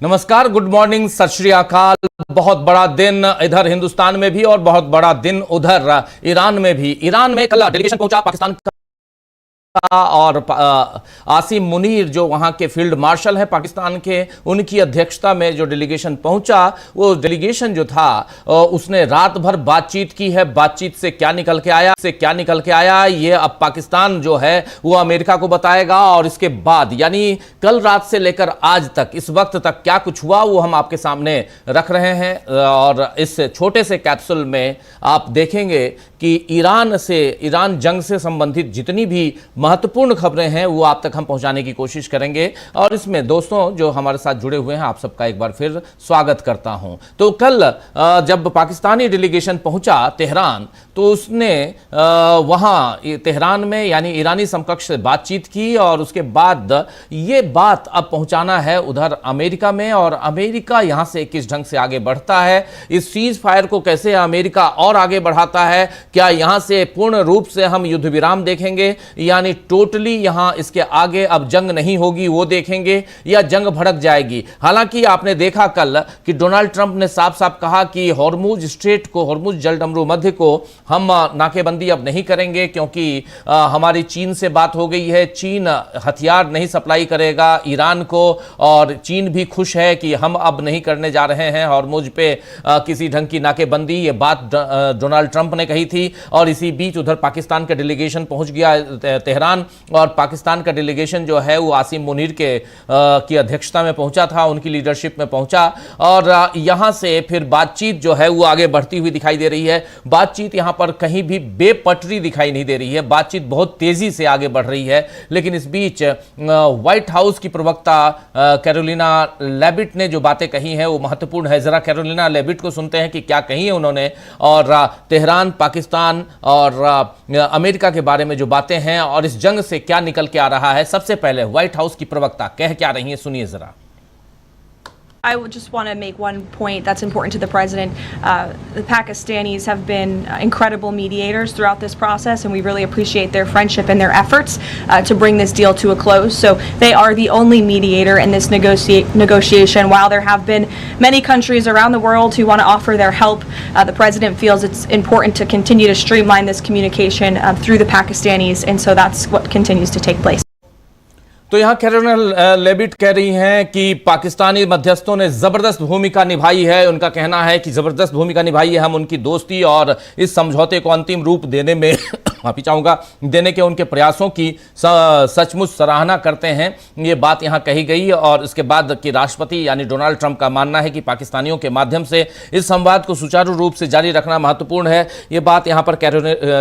नमस्कार, good morning, सत श्री अकाल। बहुत बड़ा दिन इधर हिंदुस्तान में भी और बहुत बड़ा दिन उधर ईरान में भी। ईरान में कल डेलीगेशन पहुंचा पाकिस्तान का और आसिम मुनीर जो वहां के फील्ड मार्शल हैं पाकिस्तान के, उनकी अध्यक्षता में जो डेलीगेशन पहुंचा, वो डेलीगेशन जो था उसने रात भर बातचीत की है। बातचीत से क्या निकल के आया ये अब पाकिस्तान जो है वो अमेरिका को बताएगा। और इसके बाद यानी कल रात से लेकर आज तक, इस वक्त तक क्या कुछ हुआ वो हम आपके सामने रख रहे हैं। और इस छोटे से कैप्सूल में आप देखेंगे कि ईरान जंग से संबंधित जितनी भी महत्वपूर्ण खबरें हैं वो आप तक हम पहुंचाने की कोशिश करेंगे। और इसमें दोस्तों जो हमारे साथ जुड़े हुए हैं, आप सबका एक बार फिर स्वागत करता हूं। तो कल जब पाकिस्तानी डेलीगेशन पहुंचा तेहरान, तो उसने वहां तेहरान में यानी ईरानी समकक्ष से बातचीत की और उसके बाद ये बात अब पहुंचाना है उधर अमेरिका में। और अमेरिका यहां से किस ढंग से आगे बढ़ता है, इस सीज फायर को कैसे अमेरिका और आगे बढ़ाता है, क्या यहां से पूर्ण रूप से हम युद्ध विराम देखेंगे यानी टोटली यहां इसके आगे अब जंग नहीं होगी वो देखेंगे, या जंग भड़क जाएगी। हालांकि आपने देखा कल कि डोनाल्ड ट्रंप ने साफ साफ कहा कि हॉर्मुज स्ट्रेट को, हॉर्मुज जलडमरू मध्य को हम नाकेबंदी अब नहीं करेंगे क्योंकि हमारी चीन से बात हो गई है। चीन हथियार नहीं सप्लाई करेगा ईरान को और चीन भी खुश है कि हम अब नहीं करने जा रहे हैं हॉर्मुज पे किसी ढंग की नाकेबंदी। ये बात डोनाल्ड ट्रंप ने कही थी। और इसी बीच उधर पाकिस्तान का डेलीगेशन पहुंच गया तेहरान, और पाकिस्तान का डेलीगेशन जो है वो आसिम मुनीर की अध्यक्षता में पहुंचा था, उनकी लीडरशिप में पहुंचा। और यहां से फिर बातचीत जो है वो आगे बढ़ती हुई दिखाई दे रही है। बातचीत यहां पर कहीं भी बेपटरी दिखाई नहीं दे रही है, बातचीत बहुत तेजी से आगे बढ़ रही है। लेकिन इस बीच व्हाइट हाउस की प्रवक्ता कैरोलिना लेविट ने जो बातें कही हैं वो महत्वपूर्ण है। जरा कैरोलिना लेविट को सुनते हैं कि क्या कही है उन्होंने, और तेहरान, पाकिस्तान और अमेरिका के बारे में जो बातें हैं और इस जंग से क्या निकल के आ रहा है। सबसे पहले व्हाइट हाउस की प्रवक्ता कह क्या रही हैं, सुनिए जरा। I would just want to make one point that's important to the president. The Pakistanis have been incredible mediators throughout this process, and we really appreciate their friendship and their efforts to bring this deal to a close. So they are the only mediator in this negotiation. While there have been many countries around the world who want to offer their help, the president feels it's important to continue to streamline this communication through the Pakistanis, and so that's what continues to take place. तो यहां Carolina Levitt कह रही हैं कि पाकिस्तानी मध्यस्थों ने जबरदस्त भूमिका निभाई है। उनका कहना है कि जबरदस्त भूमिका निभाई है, हम उनकी दोस्ती और इस समझौते को अंतिम रूप देने में माफी चाहूंगा, देने के उनके प्रयासों की सचमुच सराहना करते हैं। ये बात यहां कही गई। और इसके बाद कि राष्ट्रपति यानी डोनाल्ड ट्रंप का मानना है कि पाकिस्तानियों के माध्यम से इस संवाद को सुचारू रूप से जारी रखना महत्वपूर्ण है। ये बात यहां पर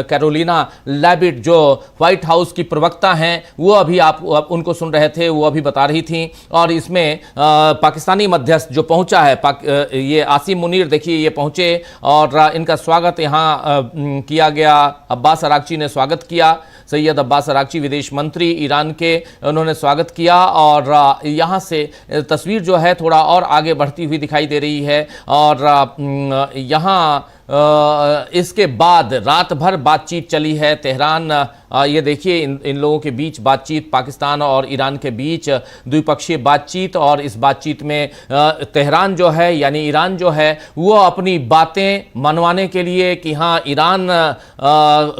कैरोलिना लेविट जो व्हाइट हाउस की प्रवक्ता हैं वो अभी आप उनको सुन रहे थे, वो अभी बता रही थी। और इसमें पाकिस्तानी मध्यस्थ जो पहुंचा है, ये आसिम मुनीर देखिए ये पहुंचे और इनका स्वागत यहां किया गया। अब्बास अरागची ने स्वागत किया, सैयद अब्बास अरागची विदेश मंत्री ईरान के, उन्होंने स्वागत किया। और यहां से तस्वीर जो है थोड़ा और आगे बढ़ती हुई दिखाई दे रही है। और यहां इसके बाद रात भर बातचीत चली है। तेहरान, ये देखिए इन लोगों के बीच बातचीत, पाकिस्तान और ईरान के बीच द्विपक्षीय बातचीत। और इस बातचीत में तेहरान जो है यानी ईरान जो है वो अपनी बातें मनवाने के लिए कि हाँ ईरान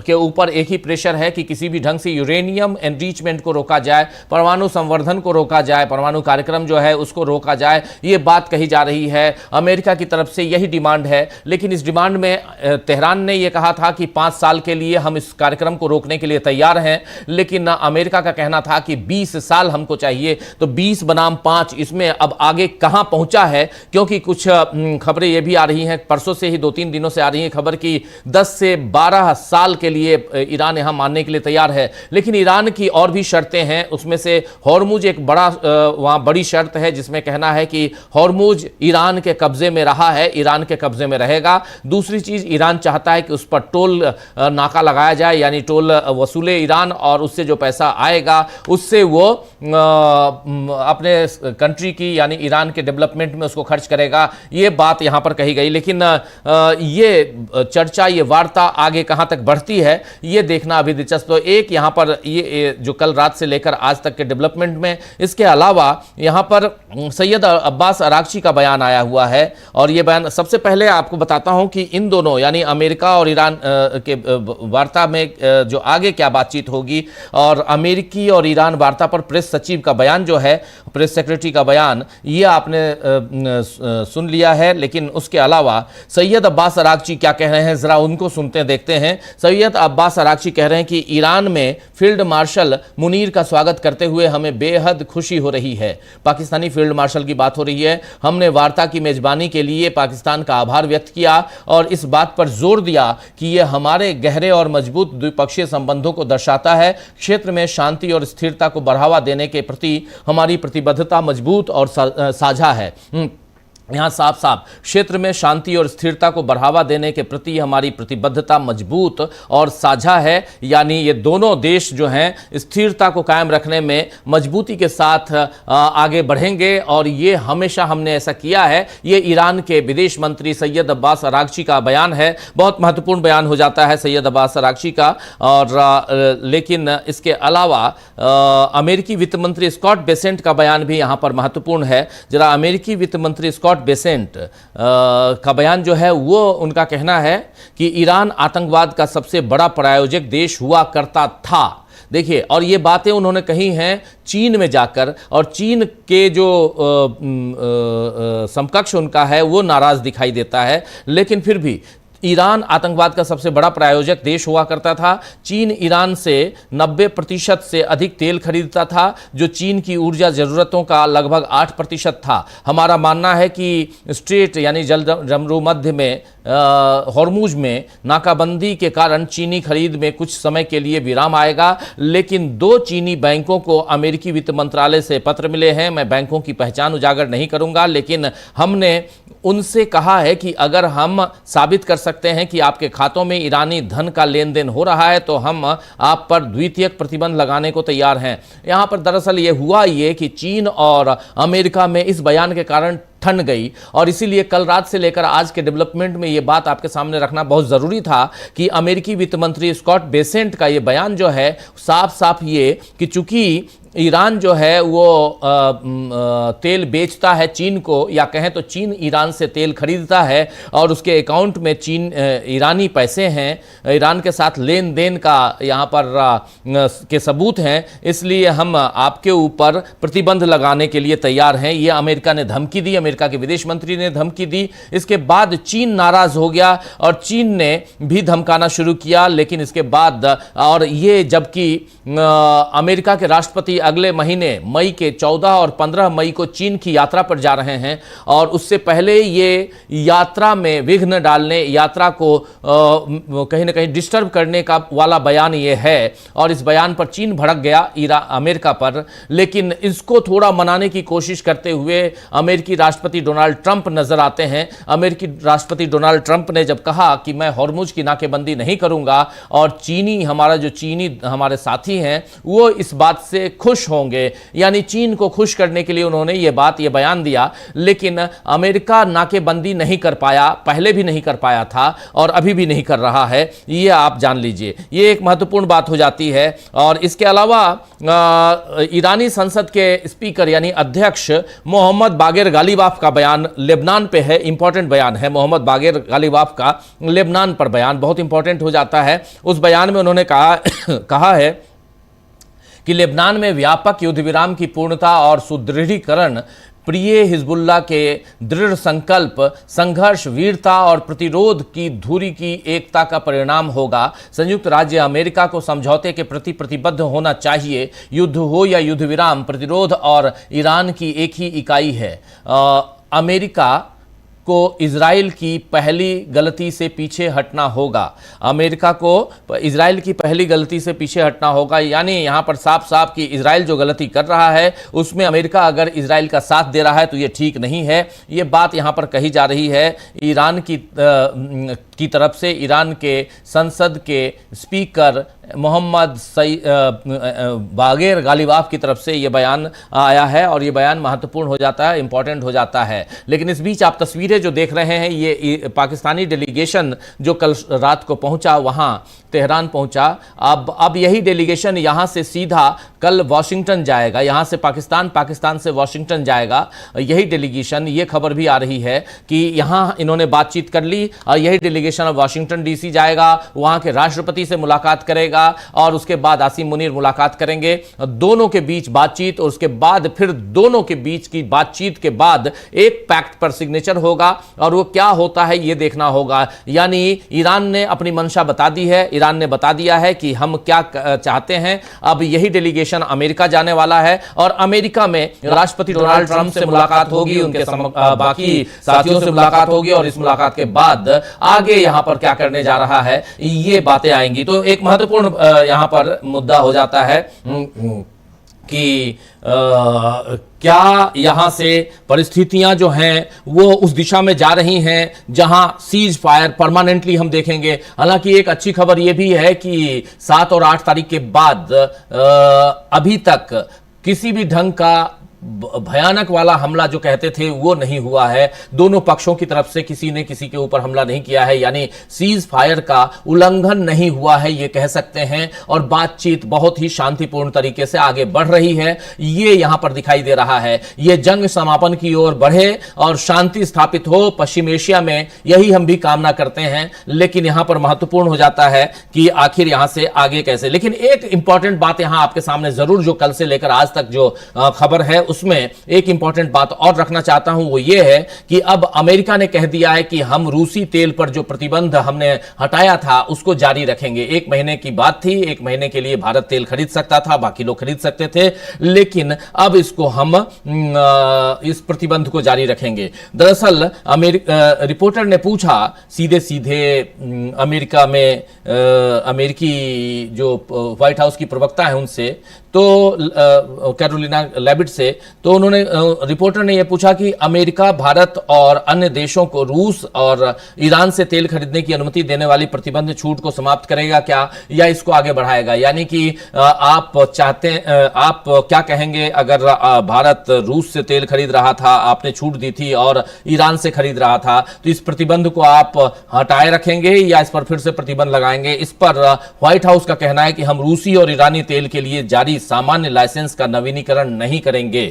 के ऊपर एक ही प्रेशर है कि किसी भी ढंग से यूरेनियम एनरिचमेंट को रोका जाए, परमाणु संवर्धन को रोका जाए, परमाणु कार्यक्रम जो है उसको रोका जाए, ये बात कही जा रही है। अमेरिका की तरफ से यही डिमांड है। लेकिन इस डिमांड में तेहरान ने यह कहा था कि 5 साल के लिए हम इस कार्यक्रम को रोकने के लिए तैयार हैं। लेकिन अमेरिका का कहना था कि 20 साल हमको चाहिए। तो 20 बनाम 5 इसमें अब आगे कहां पहुंचा है, क्योंकि कुछ खबरें यह भी आ रही हैं, परसों से ही 2-3 दिनों से आ रही हैं खबर कि 10 से 12 साल के लिए ईरान यहां मानने के लिए तैयार है। लेकिन ईरान की और भी शर्तें हैं, उसमें से हॉर्मुज एक वहां बड़ी शर्त है जिसमें कहना है कि हॉर्मुज ईरान के कब्जे में रहा है, ईरान के कब्जे में रहेगा। दूसरी चीज, ईरान चाहता है कि उस पर टोल नाका लगाया जाए, यानी टोल वसूले ईरान और उससे जो पैसा आएगा उससे वो अपने कंट्री की यानी ईरान के डेवलपमेंट में उसको खर्च करेगा, ये बात यहां पर कही गई। लेकिन ये चर्चा, ये वार्ता आगे कहां तक बढ़ती है ये देखना अभी दिलचस्प। तो एक यहां पर ये जो कल रात से लेकर आज तक के डेवलपमेंट में, इसके अलावा यहां पर सैयद अब्बास अरागची का बयान आया हुआ है और ये बयान सबसे पहले आपको बताता हूं कि इन दोनों यानी अमेरिका और ईरान के वार्ता में जो आगे क्या बातचीत होगी और अमेरिकी और ईरान वार्ता पर प्रेस सचिव का बयान जो है, प्रेस सेक्रेटरी का बयान, ये आपने सुन लिया है। लेकिन उसके अलावा सैयद अब्बास अरागची क्या कह रहे हैं जरा उनको सुनते देखते हैं। सैयद अब्बास अरागची कह रहे हैं कि ईरान में फील्ड मार्शल मुनीर का स्वागत करते हुए हमें बेहद खुशी हो रही है। पाकिस्तानी फील्ड मार्शल की बात हो रही है। हमने वार्ता की मेजबानी के लिए पाकिस्तान का आभार व्यक्त किया और इस बात पर जोर दिया कि यह हमारे गहरे और मजबूत द्विपक्षीय संबंधों को दर्शाता है। क्षेत्र में शांति और स्थिरता को बढ़ावा देने के प्रति हमारी प्रतिबद्धता मजबूत और साझा है। यहाँ साफ साफ क्षेत्र में शांति और स्थिरता को बढ़ावा देने के प्रति हमारी प्रतिबद्धता मजबूत और साझा है, यानी ये दोनों देश जो हैं स्थिरता को कायम रखने में मजबूती के साथ आगे बढ़ेंगे और ये हमेशा हमने ऐसा किया है। ये ईरान के विदेश मंत्री सैयद अब्बास अरागची का बयान है। बहुत महत्वपूर्ण बयान हो जाता है सैयद अब्बास अरागची का। और लेकिन इसके अलावा अमेरिकी वित्त मंत्री स्कॉट बेसेंट का बयान भी यहाँ पर महत्वपूर्ण है। जरा अमेरिकी वित्त मंत्री स्कॉट बेसेंट का बयान जो है वो उनका कहना है कि ईरान आतंकवाद का सबसे बड़ा प्रायोजक देश हुआ करता था। देखिए, और ये बातें उन्होंने कही हैं चीन में जाकर, और चीन के जो समकक्ष उनका है वो नाराज दिखाई देता है। लेकिन फिर भी ईरान आतंकवाद का सबसे बड़ा प्रायोजक देश हुआ करता था। चीन ईरान से 90% से अधिक तेल खरीदता था, जो चीन की ऊर्जा ज़रूरतों का लगभग 8% था। हमारा मानना है कि स्ट्रेट यानी जल मध्य में हॉर्मुज में नाकाबंदी के कारण चीनी खरीद में कुछ समय के लिए विराम आएगा। लेकिन 2 चीनी बैंकों को अमेरिकी वित्त मंत्रालय से पत्र मिले हैं। मैं बैंकों की पहचान उजागर नहीं करूंगा, लेकिन हमने उनसे कहा है कि अगर हम साबित कर सकते हैं कि आपके खातों में ईरानी धन का लेन देन हो रहा है तो हम आप पर द्वितीयक प्रतिबंध लगाने को तैयार हैं। यहां पर दरअसल ये हुआ ये कि चीन और अमेरिका में इस बयान के कारण ठन गई और इसीलिए कल रात से लेकर आज के डेवलपमेंट में ये बात आपके सामने रखना बहुत ज़रूरी था कि अमेरिकी वित्त मंत्री स्कॉट बेसेंट का ये बयान जो है साफ साफ ये कि चूंकि ईरान जो है वो तेल बेचता है चीन को, या कहें तो चीन ईरान से तेल खरीदता है और उसके अकाउंट में ईरानी पैसे हैं, ईरान के साथ लेन देन का यहाँ पर के सबूत हैं, इसलिए हम आपके ऊपर प्रतिबंध लगाने के लिए तैयार हैं। ये अमेरिका ने धमकी दी, अमेरिका के विदेश मंत्री ने धमकी दी। इसके बाद चीन नाराज हो गया और चीन ने भी धमकाना शुरू किया। लेकिन इसके बाद, और ये जबकि अमेरिका के राष्ट्रपति अगले महीने मई के 14 और 15 मई को चीन की यात्रा पर जा रहे हैं और उससे पहले ये यात्रा में विघ्न डालने, यात्रा को कहीं ना कहीं डिस्टर्ब करने का वाला बयान ये है और इस बयान पर चीन भड़क गया अमेरिका पर। लेकिन इसको थोड़ा मनाने की कोशिश करते हुए अमेरिकी राष्ट्रपति डोनाल्ड ट्रंप नजर आते हैं। अमेरिकी राष्ट्रपति डोनाल्ड ट्रंप ने जब कहा कि मैं हॉर्मुज की नाकेबंदी नहीं करूंगा और चीनी हमारे साथी हैं वो इस बात से खुश होंगे, यानी चीन को खुश करने के लिए उन्होंने ये बयान दिया। लेकिन अमेरिका नाकेबंदी नहीं कर पाया, पहले भी नहीं कर पाया था और अभी भी नहीं कर रहा है, ये आप जान लीजिए। ये एक महत्वपूर्ण बात हो जाती है। और इसके अलावा ईरानी संसद के स्पीकर यानी अध्यक्ष मोहम्मद बागेर गालिबाफ का बयान लेबनान पे है, इंपॉर्टेंट बयान है। मोहम्मद बागेर गालिबाफ का लेबनान पर बयान बहुत इंपॉर्टेंट हो जाता है। उस बयान में उन्होंने कहा है कि लेबनान में व्यापक युद्ध विराम की पूर्णता और सुदृढ़ीकरण प्रिय हिजबुल्लाह के दृढ़ संकल्प, संघर्ष, वीरता और प्रतिरोध की धुरी की एकता का परिणाम होगा। संयुक्त राज्य अमेरिका को समझौते के प्रति प्रतिबद्ध होना चाहिए। युद्ध हो या युद्ध विराम, प्रतिरोध और ईरान की एक ही इकाई है। अमेरिका को इजराइल की पहली गलती से पीछे हटना होगा। अमेरिका को इजराइल की पहली गलती से पीछे हटना होगा, यानी यहां पर साफ साफ कि इजराइल जो गलती कर रहा है उसमें अमेरिका अगर इजराइल का साथ दे रहा है तो ये ठीक नहीं है। ये बात यहां पर कही जा रही है ईरान की तरफ से। ईरान के संसद के स्पीकर मोहम्मद बागेर गालिबाफ की तरफ से ये बयान आया है और ये बयान महत्वपूर्ण हो जाता है, इंपॉर्टेंट हो जाता है। लेकिन इस बीच आप तस्वीरें जो देख रहे हैं, ये पाकिस्तानी डेलीगेशन जो कल रात को पहुंचा, वहां तेहरान पहुंचा। अब यही डेलीगेशन यहां से सीधा कल वॉशिंगटन जाएगा, यहां से पाकिस्तान से वॉशिंगटन जाएगा यही डेलीगेशन। ये खबर भी आ रही है कि यहां इन्होंने बातचीत कर ली और यही डेलीगेशन अब वाशिंगटन डीसी जाएगा, वहां के राष्ट्रपति से मुलाकात करेगा और उसके बाद आसिम मुनीर मुलाकात करेंगे। दोनों के बीच बातचीत और उसके बाद फिर दोनों के बीच की बातचीत के बाद एक पैक्ट पर सिग्नेचर होगा और वो क्या होता है ये देखना होगा। यानी ईरान ने अपनी मंशा बता दी है, ईरान ने बता दिया है कि हम क्या चाहते हैं। अब यही डेलीगेशन अमेरिका जाने वाला है और अमेरिका में राष्ट्रपति डोनाल्ड ट्रंप से मुलाकात होगी, उनके बाकी साथियों से मुलाकात होगी और इस मुलाकात के बाद आगे यहां पर क्या करने जा रहा है ये बातें आएंगी। तो एक महत्वपूर्ण यहां पर मुद्दा हो जाता है कि क्या यहां से परिस्थितियां जो हैं वो उस दिशा में जा रही हैं जहां सीज फायर परमानेंटली हम देखेंगे। हालांकि एक अच्छी खबर यह भी है कि 7 और 8 तारीख के बाद अभी तक किसी भी ढंग का भयानक वाला हमला जो कहते थे वो नहीं हुआ है। दोनों पक्षों की तरफ से किसी ने किसी के ऊपर हमला नहीं किया है, यानी सीज फायर का उल्लंघन नहीं हुआ है ये कह सकते हैं। और बातचीत बहुत ही शांतिपूर्ण तरीके से आगे बढ़ रही है, ये यहां पर दिखाई दे रहा है। ये जंग समापन की ओर बढ़े और शांति स्थापित हो पश्चिम एशिया में, यही हम भी कामना करते हैं। लेकिन यहां पर महत्वपूर्ण हो जाता है कि आखिर यहां से आगे कैसे। लेकिन एक इंपॉर्टेंट बात यहां आपके सामने जरूर, जो कल से लेकर आज तक जो खबर है उसमें एक इंपॉर्टेंट बात और रखना चाहता हूं, वो ये है कि अब अमेरिका ने कह दिया है कि हम रूसी तेल पर जो प्रतिबंध हमने हटाया था उसको जारी रखेंगे। 1 महीने की बात थी, 1 महीने के लिए भारत तेल खरीद सकता था, बाकी लोग खरीद सकते थे, लेकिन अब इसको हम इस प्रतिबंध को जारी रखेंगे। दरअसल रिपोर्टर ने पूछा सीधे सीधे अमेरिका में अमेरिकी जो व्हाइट हाउस की प्रवक्ता है उनसे, तो कैरोलिना लेविट से, तो उन्होंने रिपोर्टर ने यह पूछा कि अमेरिका भारत और अन्य देशों को रूस और ईरान से तेल खरीदने की अनुमति देने वाली प्रतिबंध छूट को समाप्त करेगा क्या, या इसको आगे बढ़ाएगा। यानी कि आप क्या कहेंगे अगर भारत रूस से तेल खरीद रहा था, आपने छूट दी थी, और ईरान से खरीद रहा था, तो इस प्रतिबंध को आप हटाए रखेंगे या इस पर फिर से प्रतिबंध लगाएंगे। इस पर व्हाइट हाउस का कहना है कि हम रूसी और ईरानी तेल के लिए जारी सामान्य लाइसेंस का नवीनीकरण नहीं करेंगे।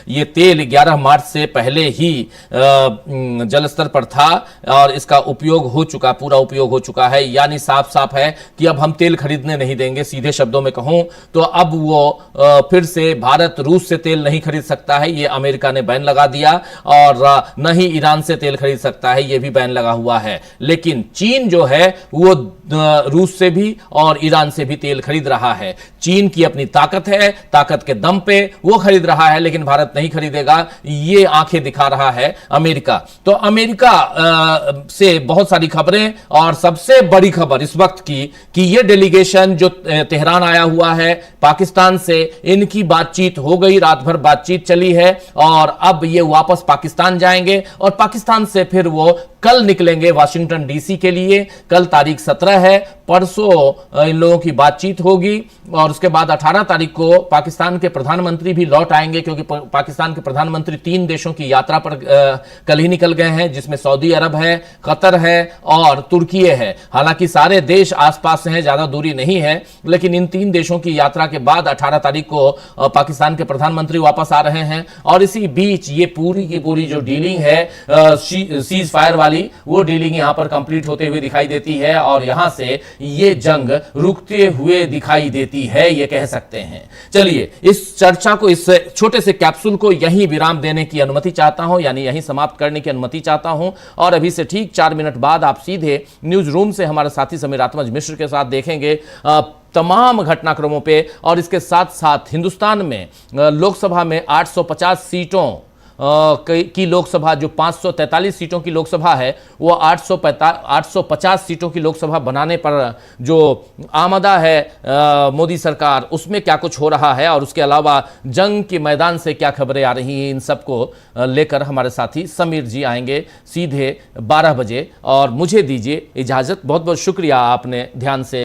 यह तेल 11 मार्च से पहले ही जल स्तर पर था और इसका उपयोग हो चुका, पूरा उपयोग हो चुका है। यानी साफ साफ है कि अब हम तेल खरीदने नहीं देंगे। सीधे शब्दों में कहूं तो अब वो फिर से भारत रूस से तेल नहीं खरीद सकता है, यह अमेरिका ने बैन लगा दिया, और न ही ईरान से तेल खरीद सकता है, यह भी बैन लगा हुआ है। लेकिन चीन जो है वो रूस से भी और ईरान से भी तेल खरीद रहा है। चीन की अपनी ताकत है, ताकत के दम पे वो खरीद रहा है, लेकिन भारत नहीं खरीदेगा, ये आंखें दिखा रहा है अमेरिका। तो अमेरिका से बहुत सारी खबरें, और सबसे बड़ी खबर इस वक्त की कि ये डेलीगेशन जो तेहरान आया हुआ है पाकिस्तान से, इनकी बातचीत हो गई, रात भर बातचीत चली है और अब ये वापस पाकिस्तान जाएंगे और पाकिस्तान से फिर वो कल निकलेंगे वाशिंगटन डीसी के लिए। कल तारीख 17 है, परसों इन लोगों की बातचीत होगी और उसके बाद 18 तारीख को पाकिस्तान के प्रधानमंत्री भी लौट आएंगे, क्योंकि पाकिस्तान के प्रधानमंत्री 3 देशों की यात्रा पर कल ही निकल गए हैं, जिसमें सऊदी अरब है, कतर है और तुर्की है। हालांकि सारे देश आसपास हैं, ज्यादा दूरी नहीं है, लेकिन इन 3 देशों की यात्रा के बाद 18 तारीख को पाकिस्तान के प्रधानमंत्री वापस आ रहे हैं। और इसी बीच ये पूरी की पूरी जो डीलिंग है सीज फायर वाली, वो डीलिंग यहां पर कंप्लीट होते हुए दिखाई देती है और यहां से ये जंग रुकते हुए दिखाई देती है, ये कह सकते हैं। चलिए, इस चर्चा को, इस छोटे से कैप्सूल को यहीं विराम देने की अनुमति चाहता हूं, यानी यहीं समाप्त करने की अनुमति चाहता हूं। और अभी से ठीक 4 मिनट बाद आप सीधे न्यूज रूम से हमारे साथी समीर आत्मज मिश्र के साथ देखेंगे तमाम घटनाक्रमों पे, और इसके साथ साथ हिंदुस्तान में लोकसभा में 850 सीटों की लोकसभा, जो 543 सीटों की लोकसभा है, वो 850 सीटों की लोकसभा बनाने पर जो आमदा है मोदी सरकार, उसमें क्या कुछ हो रहा है, और उसके अलावा जंग के मैदान से क्या खबरें आ रही हैं, इन सबको लेकर हमारे साथी समीर जी आएंगे सीधे 12 बजे। और मुझे दीजिए इजाजत। बहुत बहुत शुक्रिया आपने ध्यान से